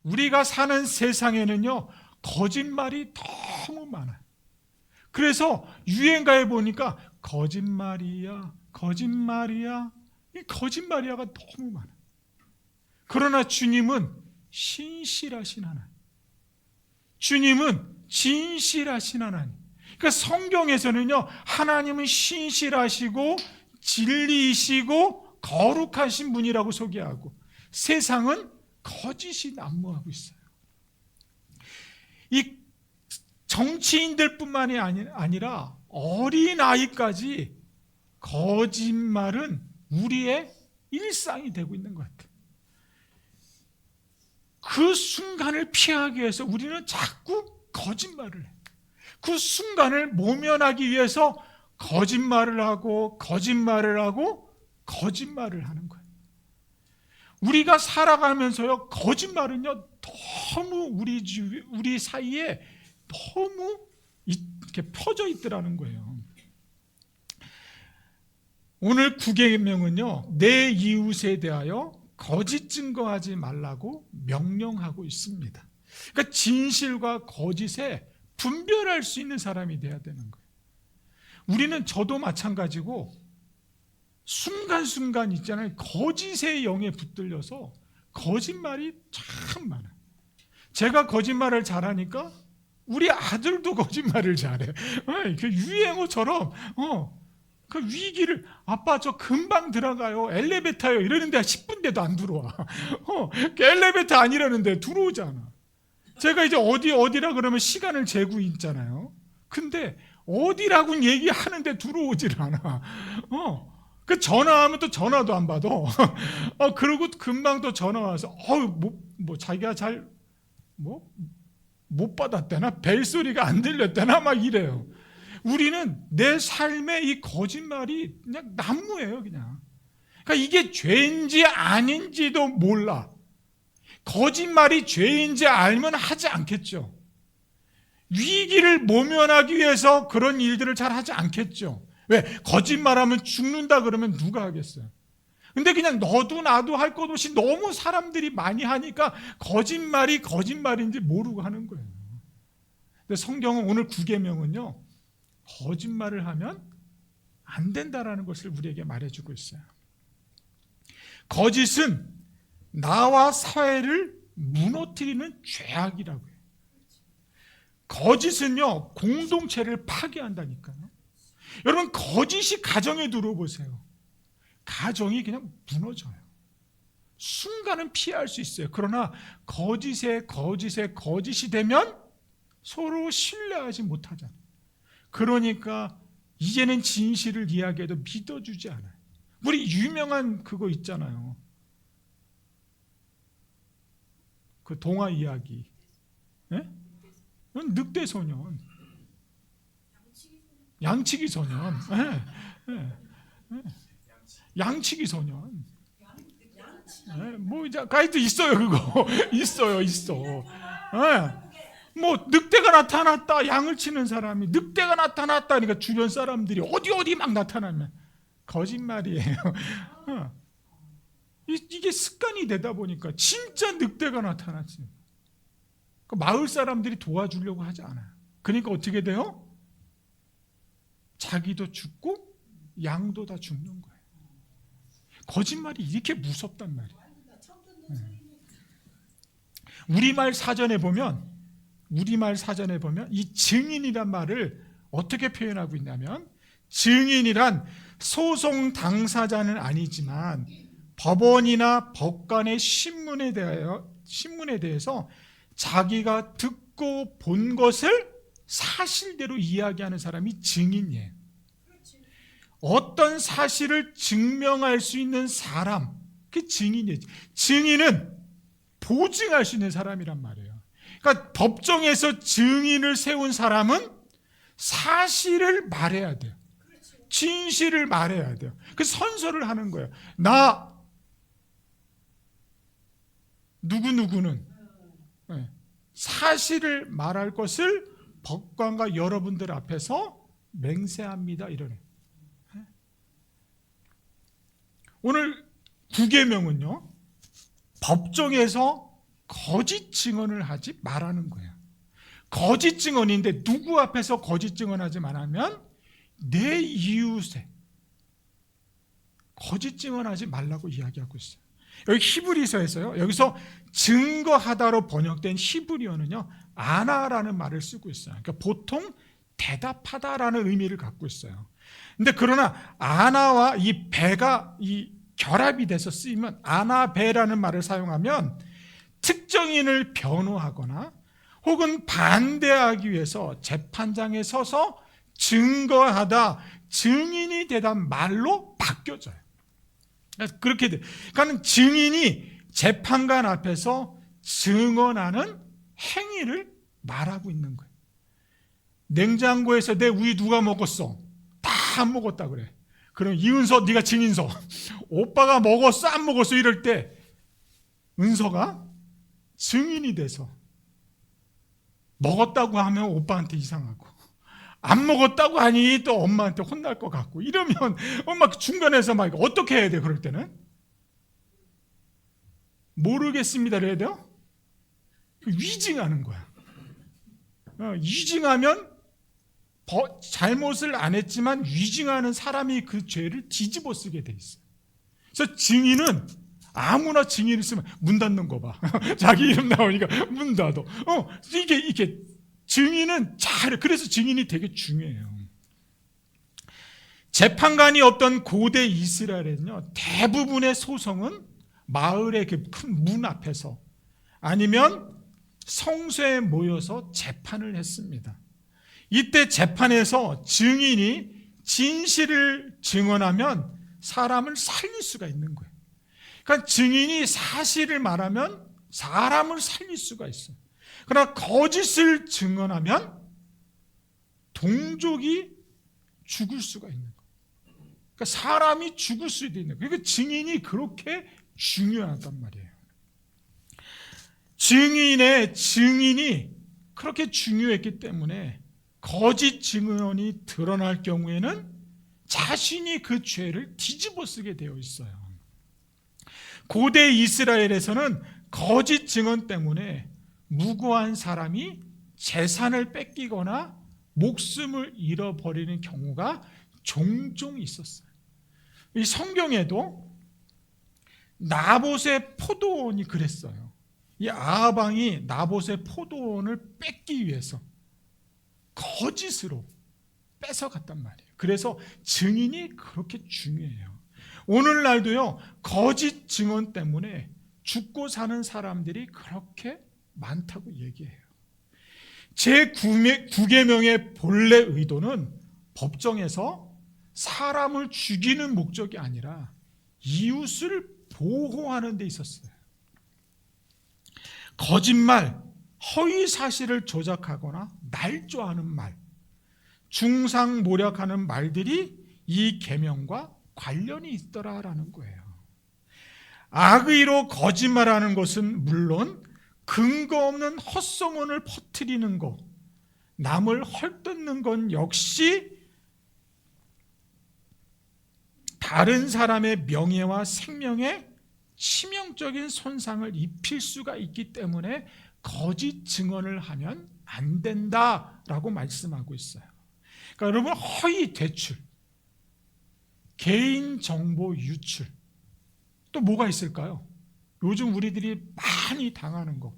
우리가 사는 세상에는요, 거짓말이 너무 많아요. 그래서 유행가에 보니까 거짓말이야, 거짓말이야, 이 거짓말이야가 너무 많아요. 그러나 주님은 신실하신 하나님, 주님은 진실하신 하나님. 그러니까 성경에서는요, 하나님은 신실하시고 진리이시고 거룩하신 분이라고 소개하고, 세상은 거짓이 난무하고 있어요. 이 정치인들뿐만이 아니라 어린아이까지 거짓말은 우리의 일상이 되고 있는 것 같아요. 그 순간을 피하기 위해서 우리는 자꾸 거짓말을 해요. 그 순간을 모면하기 위해서 거짓말을 하고 거짓말을 하고 거짓말을 하는 거예요. 우리가 살아가면서요, 거짓말은요, 너무 우리 사이에 너무 이렇게 퍼져 있더라는 거예요. 오늘 9계명은요, 내 이웃에 대하여 거짓 증거하지 말라고 명령하고 있습니다. 그러니까 진실과 거짓에 분별할 수 있는 사람이 돼야 되는 거예요. 우리는, 저도 마찬가지고 순간순간 있잖아요, 거짓의 영에 붙들려서 거짓말이 참 많아요. 제가 거짓말을 잘하니까 우리 아들도 거짓말을 잘해. 그 유행어처럼 그 위기를, 아빠 저 금방 들어가요, 엘리베이터요 이러는데 10분 돼도 안 들어와. 그 엘리베이터 아니라는데 들어오잖아. 제가 이제 어디라 그러면 시간을 재고 있잖아요. 근데 어디라고는 얘기하는데 들어오질 않아. 그 전화하면 또 전화도 안 받아. 그러고 금방 또 전화 와서 자기가 잘 못 받았대나, 벨소리가 안 들렸대나 막 이래요. 우리는 내 삶의 이 거짓말이 그냥 난무예요, 그냥. 그러니까 이게 죄인지 아닌지도 몰라. 거짓말이 죄인지 알면 하지 않겠죠. 위기를 모면하기 위해서 그런 일들을 잘 하지 않겠죠. 왜? 거짓말하면 죽는다 그러면 누가 하겠어요? 근데 그냥 너도 나도 할 것 없이 너무 사람들이 많이 하니까 거짓말이 거짓말인지 모르고 하는 거예요. 근데 성경은 오늘 9계명은요, 거짓말을 하면 안 된다라는 것을 우리에게 말해주고 있어요. 거짓은 나와 사회를 무너뜨리는 죄악이라고 해요. 거짓은요, 공동체를 파괴한다니까요. 여러분, 거짓이 가정에 들어보세요. 가정이 그냥 무너져요. 순간은 피할 수 있어요. 그러나 거짓이 되면 서로 신뢰하지 못하잖아요. 그러니까 이제는 진실을 이야기해도 믿어주지 않아요. 우리 유명한 그거 있잖아요, 그 동화 이야기, 늑대소년, 양치기 소년, 양치기 소년. 뭐 이제 가이드 있어요, 그거. 있어. 뭐 늑대가 나타났다, 양을 치는 사람이 늑대가 나타났다 하니까 주변 사람들이 어디 막 나타나면 거짓말이에요. 이게 습관이 되다 보니까 진짜 늑대가 나타났지. 그 마을 사람들이 도와주려고 하지 않아요. 그러니까 어떻게 돼요? 자기도 죽고 양도 다 죽는 거예요. 거짓말이 이렇게 무섭단 말이에요. 우리말 사전에 보면 이 증인이란 말을 어떻게 표현하고 있냐면, 증인이란 소송 당사자는 아니지만 법원이나 법관의 신문에 대해서 자기가 듣고 본 것을 사실대로 이야기하는 사람이 증인이에요. 어떤 사실을 증명할 수 있는 사람, 그게 증인이에요. 증인은 보증할 수 있는 사람이란 말이에요. 그러니까 법정에서 증인을 세운 사람은 사실을 말해야 돼요. 진실을 말해야 돼요. 그 선서를 하는 거예요. 나 누구누구는 사실을 말할 것을 법관과 여러분들 앞에서 맹세합니다, 이러네. 오늘 9계명은요, 법정에서 거짓 증언을 하지 말라는 거예요. 거짓 증언인데 누구 앞에서 거짓 증언하지 말하면 내 이웃에 거짓 증언하지 말라고 이야기하고 있어요. 여기 히브리서에서요. 여기서 증거하다로 번역된 히브리어는요. 아나라는 말을 쓰고 있어요. 그러니까 보통 대답하다라는 의미를 갖고 있어요. 근데 그러나 아나와 이 배가 이 결합이 돼서 쓰이면 아나배라는 말을 사용하면 특정인을 변호하거나 혹은 반대하기 위해서 재판장에 서서 증거하다, 증인이 되다 말로 바뀌어져요. 그렇게 돼. 그러니까 증인이 재판관 앞에서 증언하는 행위를 말하고 있는 거예요. 냉장고에서 내 우유 누가 먹었어? 다 안 먹었다 그래. 그럼 이은서 네가 증인서. 오빠가 먹었어 안 먹었어 이럴 때 은서가 증인이 돼서 먹었다고 하면 오빠한테 이상하고 안 먹었다고 하니 또 엄마한테 혼날 것 같고 이러면 엄마 중간에서 막 어떻게 해야 돼? 그럴 때는 모르겠습니다 해야 돼요? 위증하는 거야. 위증하면 잘못을 안 했지만 위증하는 사람이 그 죄를 뒤집어 쓰게 돼 있어요. 그래서 증인은 아무나 증인을 쓰면 문 닫는 거 봐. 자기 이름 나오니까 문 닫어. 이게 증인은 그래서 증인이 되게 중요해요. 재판관이 없던 고대 이스라엘에는요, 대부분의 소송은 마을의 그 큰 문 앞에서 아니면 성소에 모여서 재판을 했습니다. 이때 재판에서 증인이 진실을 증언하면 사람을 살릴 수가 있는 거예요. 그러니까 증인이 사실을 말하면 사람을 살릴 수가 있어요. 그러나 거짓을 증언하면 동족이 죽을 수가 있는 거예요. 그러니까 사람이 죽을 수도 있는 거예요. 그러니까 증인이 그렇게 중요하단 말이에요. 증인이 그렇게 중요했기 때문에 거짓 증언이 드러날 경우에는 자신이 그 죄를 뒤집어 쓰게 되어 있어요. 고대 이스라엘에서는 거짓 증언 때문에 무고한 사람이 재산을 뺏기거나 목숨을 잃어버리는 경우가 종종 있었어요. 이 성경에도 나봇의 포도원이 그랬어요. 이 아하방이 나봇의 포도원을 뺏기 위해서 거짓으로 뺏어갔단 말이에요. 그래서 증인이 그렇게 중요해요. 오늘날도요, 거짓 증언 때문에 죽고 사는 사람들이 그렇게 많다고 얘기해요. 제9계명의 본래 의도는 법정에서 사람을 죽이는 목적이 아니라 이웃을 보호하는 데 있었어요. 거짓말, 허위 사실을 조작하거나 날조하는 말, 중상모략하는 말들이 이 계명과 관련이 있더라라는 거예요. 악의로 거짓말하는 것은 물론 근거 없는 헛소문을 퍼뜨리는 것, 남을 헐뜯는 건 역시 다른 사람의 명예와 생명에 치명적인 손상을 입힐 수가 있기 때문에 거짓 증언을 하면 안 된다라고 말씀하고 있어요. 그러니까 여러분, 허위 대출, 개인정보 유출, 또 뭐가 있을까요? 요즘 우리들이 많이 당하는 거,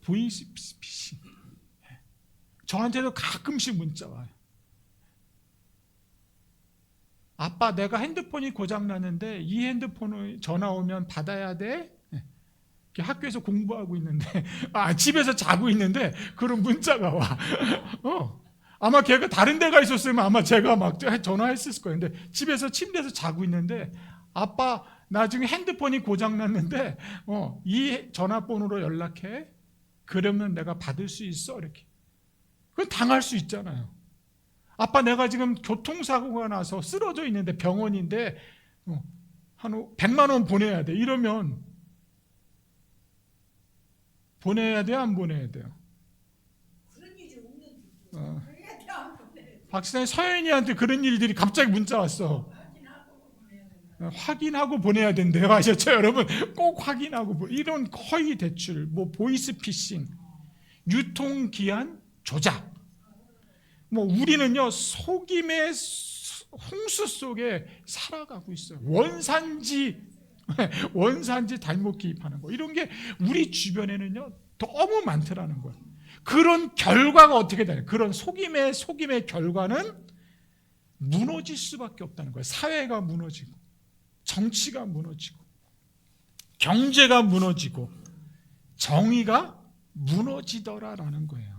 보이스피싱. 저한테도 가끔씩 문자 와요. 아빠, 내가 핸드폰이 고장났는데 이 핸드폰을 전화 오면 받아야 돼? 학교에서 공부하고 있는데, 집에서 자고 있는데 그런 문자가 와. 아마 걔가 다른 데가 있었으면 아마 제가 막 전화했을 거예요. 근데 집에서 침대에서 자고 있는데, 아빠, 나 지금 핸드폰이 고장났는데 이 전화번호로 연락해. 그러면 내가 받을 수 있어. 이렇게. 그건 당할 수 있잖아요. 아빠, 내가 지금 교통사고가 나서 쓰러져 있는데 병원인데 한 100만 원 보내야 돼. 이러면 보내야 돼요? 안 보내야 돼요? 그런 일이 없는데 박사님, 서연이한테 그런 일들이 갑자기 문자 왔어. 확인하고 보내야 된대요. 아셨죠, 여러분? 꼭 확인하고 이런 허위 대출, 보이스피싱, 유통기한 조작. 우리는요 속임의 홍수 속에 살아가고 있어요. 원산지 잘못 기입하는 거, 이런 게 우리 주변에는요 너무 많더라는 거예요. 그런 결과가 어떻게 되냐? 그런 속임의 결과는 무너질 수밖에 없다는 거예요. 사회가 무너지고, 정치가 무너지고, 경제가 무너지고, 정의가 무너지더라라는 거예요.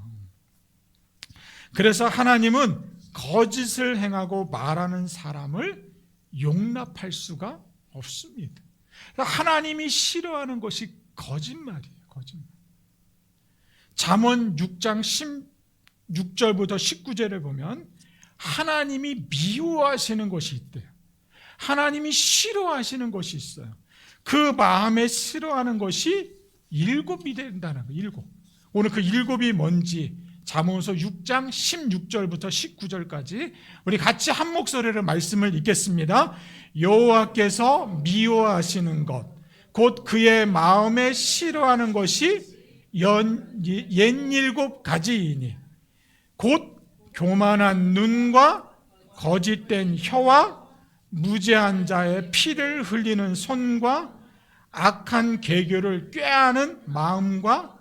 그래서 하나님은 거짓을 행하고 말하는 사람을 용납할 수가 없습니다. 하나님이 싫어하는 것이 거짓말이에요. 거짓말. 잠언 6장 16절부터 19절에 보면 하나님이 미워하시는 것이 있대요. 하나님이 싫어하시는 것이 있어요. 그 마음에 싫어하는 것이 7이 된다는 거예요. 7. 오늘 그 7이 뭔지 잠언서 6장 16절부터 19절까지 우리 같이 한 목소리로 말씀을 읽겠습니다. 여호와께서 미워하시는 것, 곧 그의 마음에 싫어하는 것이 옛 7가지이니 곧 교만한 눈과 거짓된 혀와 무죄한 자의 피를 흘리는 손과 악한 계교를 꾀하는 마음과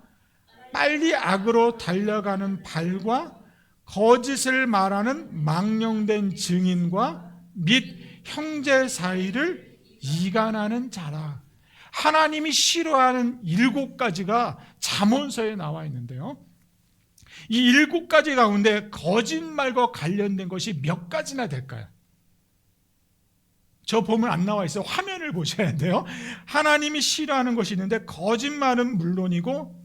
빨리 악으로 달려가는 발과 거짓을 말하는 망령된 증인과 및 형제 사이를 이간하는 자라. 하나님이 싫어하는 7가지가 잠언서에 나와 있는데요, 이 7가지 가운데 거짓말과 관련된 것이 몇 가지나 될까요? 저 보면 안 나와 있어요. 화면을 보셔야 돼요. 하나님이 싫어하는 것이 있는데 거짓말은 물론이고,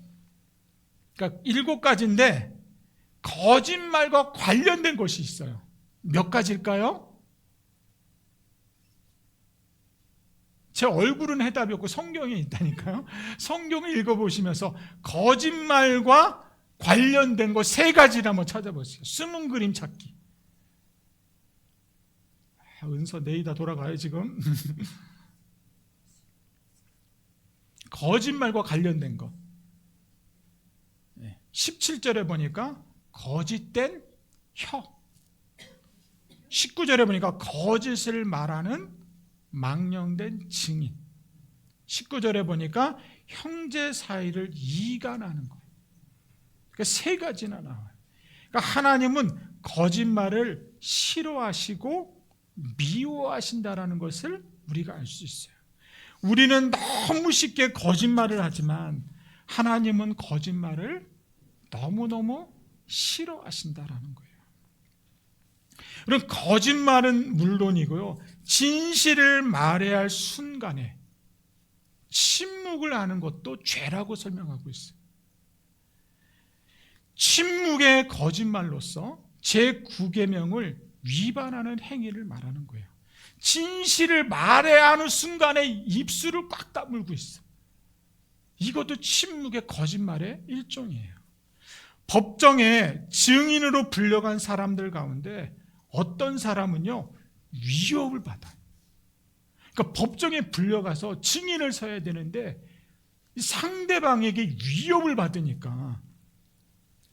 그러니까 7가지인데 거짓말과 관련된 것이 있어요. 몇 가지일까요? 제 얼굴은 해답이 없고 성경에 있다니까요. 성경을 읽어보시면서 거짓말과 관련된 거 3가지를 한번 찾아보세요. 숨은 그림 찾기. 은서 내이다 돌아가요 지금. 거짓말과 관련된 거. 17절에 보니까 거짓된 혀, 19절에 보니까 거짓을 말하는 망령된 증인, 19절에 보니까 형제 사이를 이간하는 거예요. 그러니까 3가지나 나와요. 그러니까 하나님은 거짓말을 싫어하시고 미워하신다라는 것을 우리가 알 수 있어요. 우리는 너무 쉽게 거짓말을 하지만 하나님은 거짓말을 너무너무 싫어하신다라는 거예요. 그럼 거짓말은 물론이고요, 진실을 말해야 할 순간에 침묵을 하는 것도 죄라고 설명하고 있어요. 침묵의 거짓말로서 제9계명을 위반하는 행위를 말하는 거예요. 진실을 말해야 하는 순간에 입술을 꽉 다물고 있어. 이것도 침묵의 거짓말의 일종이에요. 법정에 증인으로 불려간 사람들 가운데 어떤 사람은요 위협을 받아요. 그러니까 법정에 불려가서 증인을 서야 되는데 상대방에게 위협을 받으니까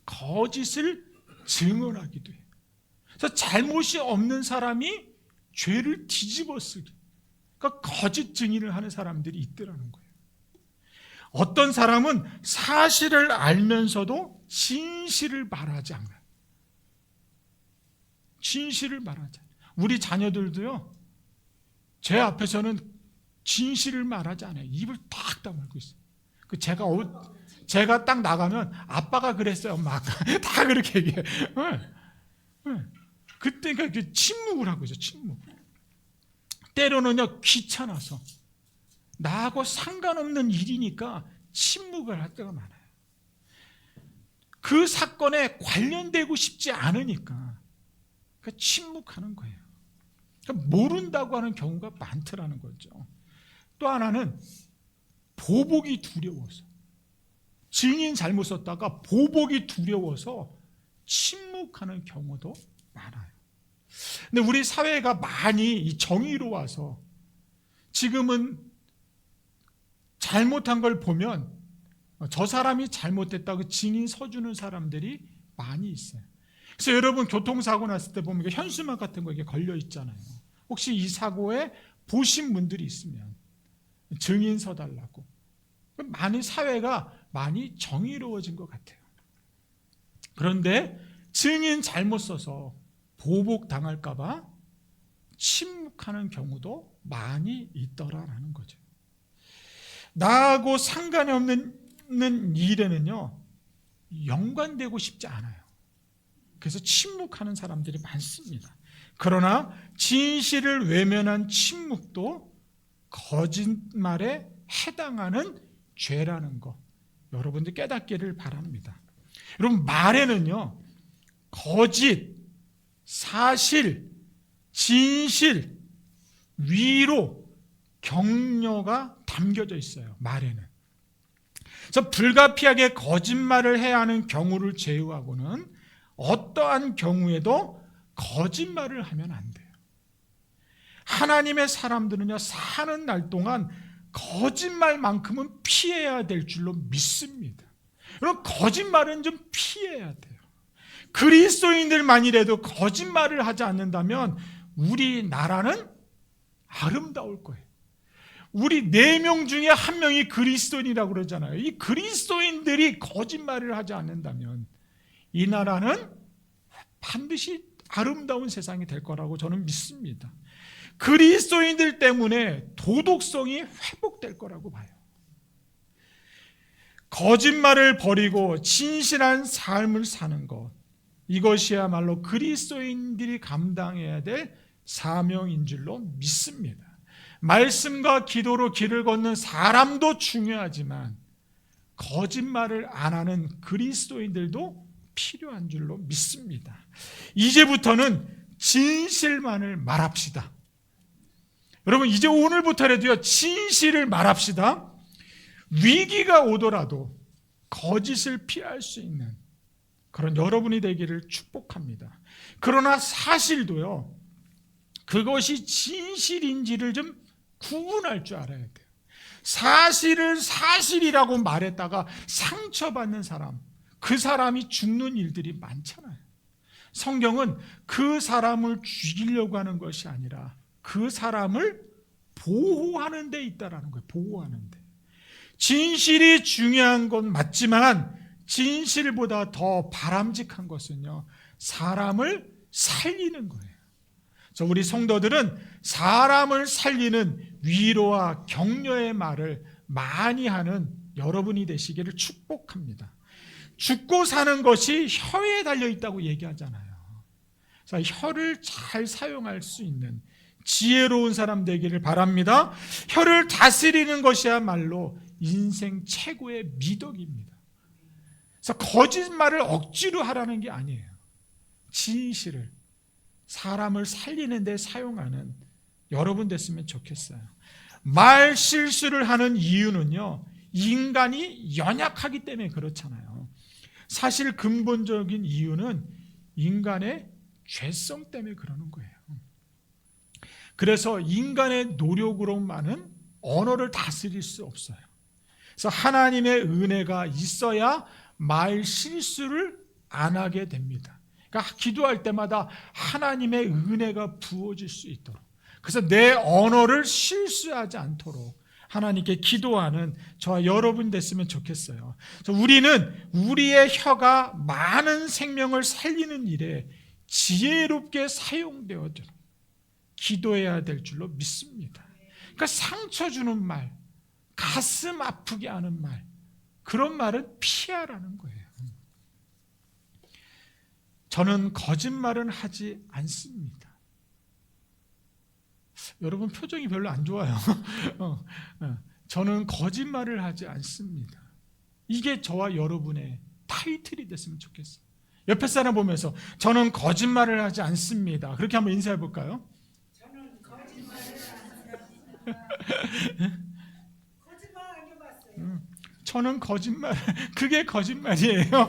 거짓을 증언하기도 해요. 그래서 잘못이 없는 사람이 죄를 뒤집어 쓰기, 그러니까 거짓 증인을 하는 사람들이 있더라는 거예요. 어떤 사람은 사실을 알면서도 진실을 말하지 않아요. 진실을 말하지 않아요. 우리 자녀들도요, 제 앞에서는 진실을 말하지 않아요. 입을 딱 다물고 있어요. 제가 딱 나가면 아빠가 그랬어요, 엄마 아까 다 그렇게 얘기해요. 그때가 침묵을 하고 있어요. 침묵. 때로는요 귀찮아서, 나하고 상관없는 일이니까 침묵을 할 때가 많아요. 그 사건에 관련되고 싶지 않으니까 침묵하는 거예요. 모른다고 하는 경우가 많더라는 거죠. 또 하나는 보복이 두려워서, 증인 잘못 썼다가 보복이 두려워서 침묵하는 경우도 많아요. 근데 우리 사회가 많이 정의로워서 지금은 잘못한 걸 보면 저 사람이 잘못됐다고 증인 서주는 사람들이 많이 있어요. 그래서 여러분 교통사고 났을 때 보면 현수막 같은 거 이게 걸려 있잖아요. 혹시 이 사고에 보신 분들이 있으면 증인 서달라고. 많이 사회가 많이 정의로워진 것 같아요. 그런데 증인 잘못 써서 보복 당할까 봐 침묵하는 경우도 많이 있더라라는 거죠. 나하고 상관이 없는 일에는요 연관되고 싶지 않아요. 그래서 침묵하는 사람들이 많습니다. 그러나 진실을 외면한 침묵도 거짓말에 해당하는 죄라는 거 여러분들 깨닫기를 바랍니다. 여러분 말에는요 거짓, 사실, 진실, 위로, 격려가 담겨져 있어요. 말에는. 그래서 불가피하게 거짓말을 해야 하는 경우를 제외하고는 어떠한 경우에도 거짓말을 하면 안 돼요. 하나님의 사람들은요 사는 날 동안 거짓말만큼은 피해야 될 줄로 믿습니다. 여러분 거짓말은 좀 피해야 돼요. 그리스도인들만이라도 거짓말을 하지 않는다면 우리나라는 아름다울 거예요. 우리 4명 중에 1명이 그리스도인이라고 그러잖아요. 이 그리스도인들이 거짓말을 하지 않는다면 이 나라는 반드시 아름다운 세상이 될 거라고 저는 믿습니다. 그리스도인들 때문에 도덕성이 회복될 거라고 봐요. 거짓말을 버리고 진실한 삶을 사는 것, 이것이야말로 그리스도인들이 감당해야 될 사명인 줄로 믿습니다. 말씀과 기도로 길을 걷는 사람도 중요하지만 거짓말을 안 하는 그리스도인들도 필요한 줄로 믿습니다. 이제부터는 진실만을 말합시다. 여러분 이제 오늘부터라도요 진실을 말합시다. 위기가 오더라도 거짓을 피할 수 있는 그런 여러분이 되기를 축복합니다. 그러나 사실도요 그것이 진실인지를 좀 구분할 줄 알아야 돼요. 사실을 사실이라고 말했다가 상처받는 사람, 그 사람이 죽는 일들이 많잖아요. 성경은 그 사람을 죽이려고 하는 것이 아니라 그 사람을 보호하는 데 있다라는 거예요. 보호하는 데. 진실이 중요한 건 맞지만 진실보다 더 바람직한 것은요 사람을 살리는 거예요. 그래서 우리 성도들은 사람을 살리는 위로와 격려의 말을 많이 하는 여러분이 되시기를 축복합니다. 죽고 사는 것이 혀에 달려 있다고 얘기하잖아요. 그래서 혀를 잘 사용할 수 있는 지혜로운 사람 되기를 바랍니다. 혀를 다스리는 것이야말로 인생 최고의 미덕입니다. 그래서 거짓말을 억지로 하라는 게 아니에요. 진실을 사람을 살리는 데 사용하는 여러분 됐으면 좋겠어요. 말 실수를 하는 이유는요 인간이 연약하기 때문에 그렇잖아요. 사실 근본적인 이유는 인간의 죄성 때문에 그러는 거예요. 그래서 인간의 노력으로만은 언어를 다스릴 수 없어요. 그래서 하나님의 은혜가 있어야 말 실수를 안 하게 됩니다. 그러니까 기도할 때마다 하나님의 은혜가 부어질 수 있도록, 그래서 내 언어를 실수하지 않도록 하나님께 기도하는 저와 여러분 됐으면 좋겠어요. 그래서 우리는 우리의 혀가 많은 생명을 살리는 일에 지혜롭게 사용되어도록 기도해야 될 줄로 믿습니다. 그러니까 상처 주는 말, 가슴 아프게 하는 말, 그런 말은 피하라는 거예요. 저는 거짓말은 하지 않습니다. 여러분 표정이 별로 안 좋아요. 저는 거짓말을 하지 않습니다. 이게 저와 여러분의 타이틀이 됐으면 좋겠어요. 옆에 사람 보면서 저는 거짓말을 하지 않습니다. 그렇게 한번 인사해 볼까요? 저는 거짓말을 안 합니다. 거짓말 안 해봤어요. 저는 거짓말, 그게 거짓말이에요.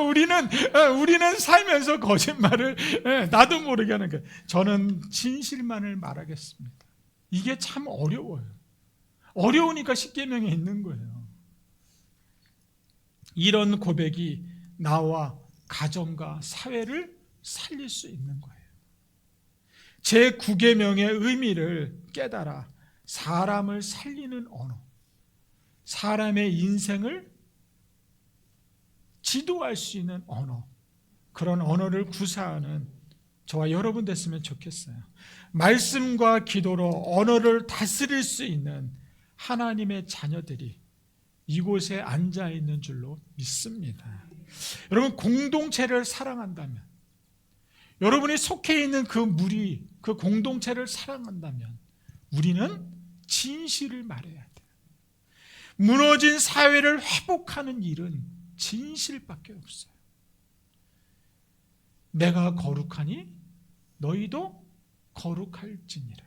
우리는 살면서 거짓말을 나도 모르게 하는 거예요. 저는 진실만을 말하겠습니다. 이게 참 어려워요. 어려우니까 십계명에 있는 거예요. 이런 고백이 나와 가정과 사회를 살릴 수 있는 거예요. 제9계명의 의미를 깨달아 사람을 살리는 언어, 사람의 인생을 지도할 수 있는 언어, 그런 언어를 구사하는 저와 여러분 됐으면 좋겠어요. 말씀과 기도로 언어를 다스릴 수 있는 하나님의 자녀들이 이곳에 앉아 있는 줄로 믿습니다. 여러분, 공동체를 사랑한다면, 여러분이 속해 있는 그 무리, 그 공동체를 사랑한다면 우리는 진실을 말해야 돼요. 무너진 사회를 회복하는 일은 진실밖에 없어요. 내가 거룩하니 너희도 거룩할지니라.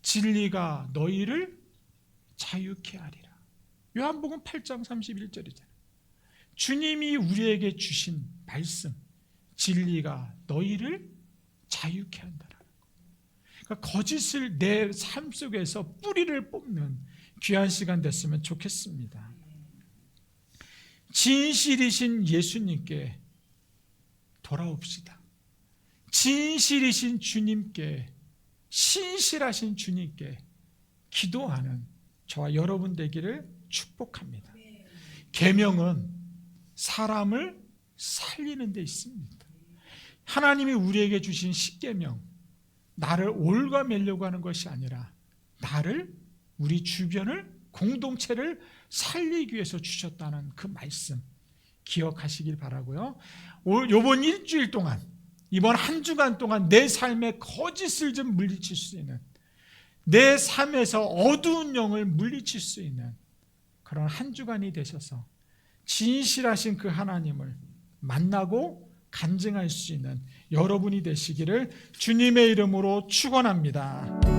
진리가 너희를 자유케 하리라. 요한복음 8장 31절이잖아요. 주님이 우리에게 주신 말씀, 진리가 너희를 자유케 한다라는 거예요. 그러니까 거짓을 내 삶 속에서 뿌리를 뽑는 귀한 시간 됐으면 좋겠습니다. 진실이신 예수님께 돌아옵시다. 진실이신 주님께, 신실하신 주님께 기도하는 저와 여러분 되기를 축복합니다. 계명은 사람을 살리는 데 있습니다. 하나님이 우리에게 주신 십계명, 나를 올가매려고 하는 것이 아니라 나를, 우리 주변을, 공동체를 살리기 위해서 주셨다는 그 말씀 기억하시길 바라고요. 이번 일주일 동안, 이번 한 주간 동안 내 삶의 거짓을 좀 물리칠 수 있는, 내 삶에서 어두운 영을 물리칠 수 있는 그런 한 주간이 되셔서 진실하신 그 하나님을 만나고 간증할 수 있는 여러분이 되시기를 주님의 이름으로 축원합니다.